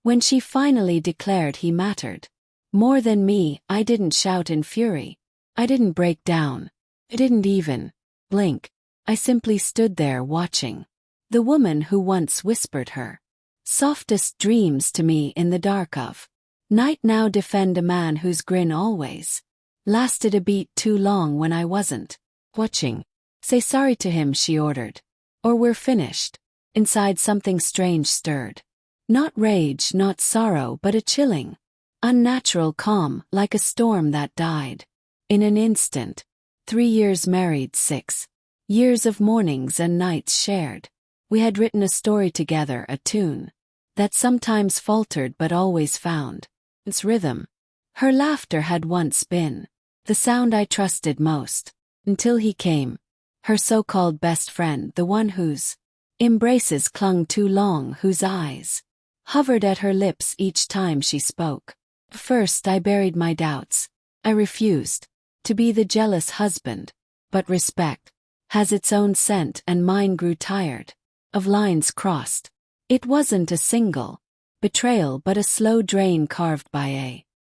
When she finally declared he mattered more than me, I didn't shout in fury. I didn't break down. I didn't even blink. I simply stood there watching. The woman who once whispered her softest dreams to me in the dark of night now defend a man whose grin always lasted a beat too long when I wasn't watching. Say sorry to him, she ordered. Or we're finished. Inside something strange stirred. Not rage, not sorrow, but a chilling, unnatural calm, like a storm that died in an instant. 3 years married, 6 years of mornings and nights shared. We had written a story together, a tune that sometimes faltered but always found its rhythm. Her laughter had once been the sound I trusted most, until he came, her so-called best friend, the one whose embraces clung too long, whose eyes hovered at her lips each time she spoke. First I buried my doubts. I refused to be the jealous husband, but respect has its own scent and mine grew tired of lines crossed. It wasn't a single betrayal but a slow drain carved by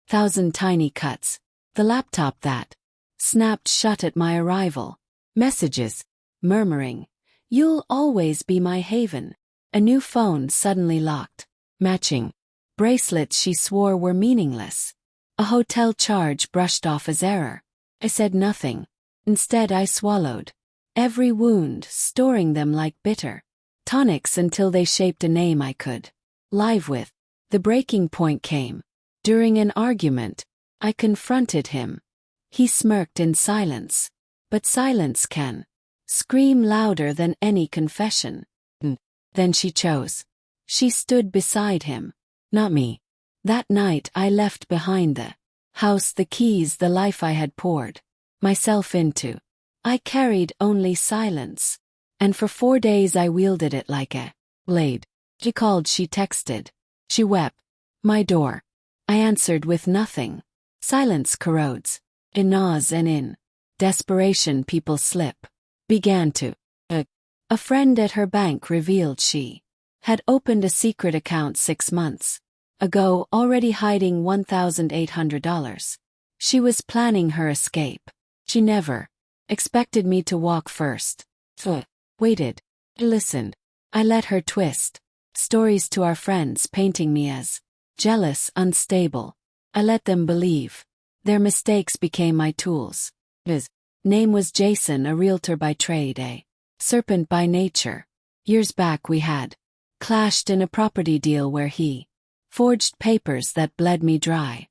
1,000 tiny cuts. The laptop that snapped shut at my arrival. Messages murmuring, "You'll always be my haven." A new phone suddenly locked. Matching bracelets she swore were meaningless. A hotel charge brushed off as error. I said nothing. Instead I swallowed every wound, storing them like bitter tonics until they shaped a name I could live with. The breaking point came during an argument. I confronted him. He smirked in silence. But silence can scream louder than any confession. Then she chose. She stood beside him, not me. That night I left behind the house, the keys, the life I had poured myself into. I carried only silence, and for 4 days I wielded it like a blade. She called, she texted, she wept. My door. I answered with nothing. Silence corrodes. It gnaws, and in desperation people slip. Began to. A friend at her bank revealed she had opened a secret account 6 months ago, already hiding $1,800. She was planning her escape. She never expected me to walk first. Waited. Listened. I let her twist stories to our friends, painting me as jealous, unstable. I let them believe. Their mistakes became my tools. His name was Jason, a realtor by trade, a serpent by nature. Years back we had clashed in a property deal where he forged papers that bled me dry.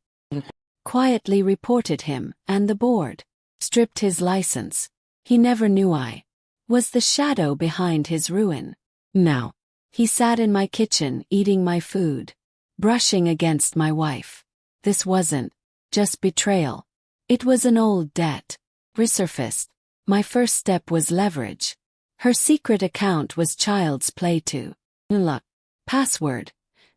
Quietly reported him, and the board stripped his license. He never knew I was the shadow behind his ruin. Now, he sat in my kitchen eating my food, brushing against my wife. This wasn't just betrayal. It was an old debt. Resurfaced. My first step was leverage. Her secret account was child's play too. Look. Password.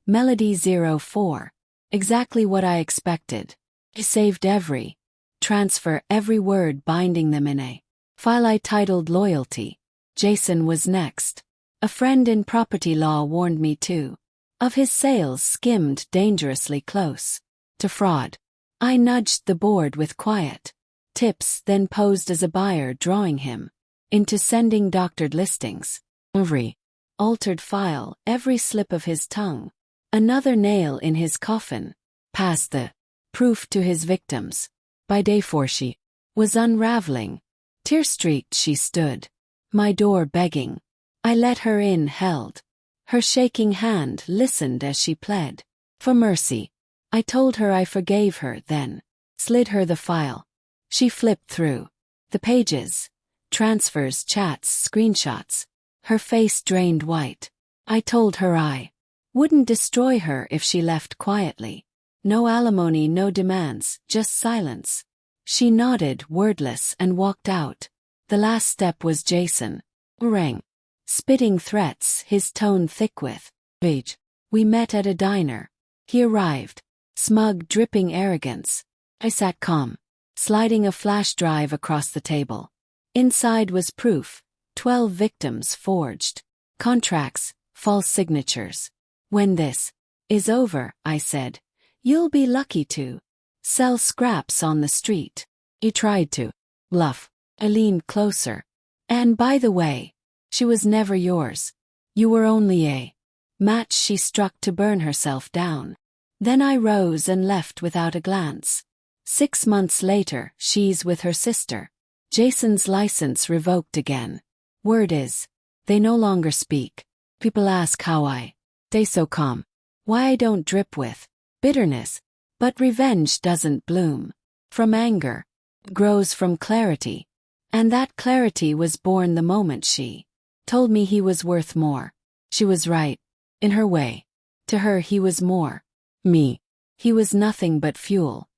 Melody04. Exactly what I expected. I saved every transfer, every word, binding them in a file I titled Loyalty. Jason was next. A friend in property law warned me too of his sales skimmed dangerously close to fraud. I nudged the board with quiet tips, then posed as a buyer, drawing him into sending doctored listings. Every altered file, every slip of his tongue, another nail in his coffin, passed the proof to his victims. By day 4 she was unraveling. Tear-streaked she stood, my door begging. I let her in, held her shaking hand, listened as she pled for mercy. I told her I forgave her, then slid her the file. She flipped through the pages, transfers, chats, screenshots. Her face drained white. I told her I wouldn't destroy her if she left quietly. No alimony, no demands, just silence. She nodded, wordless, and walked out. The last step was Jason. Rang. Spitting threats, his tone thick with rage. We met at a diner. He arrived. Smug, dripping arrogance. I sat calm, sliding a flash drive across the table. Inside was proof. 12 victims, forged contracts, false signatures. When this is over, I said. You'll be lucky to sell scraps on the street. He tried to bluff. I leaned closer. And by the way, she was never yours. You were only a match she struck to burn herself down. Then I rose and left without a glance. 6 months later, she's with her sister. Jason's license revoked again. Word is, they no longer speak. People ask how I stay so calm. Why I don't drip with bitterness. But revenge doesn't bloom from anger. It grows from clarity. And that clarity was born the moment she told me he was worth more. She was right. In her way. To her he was more. Me. He was nothing but fuel.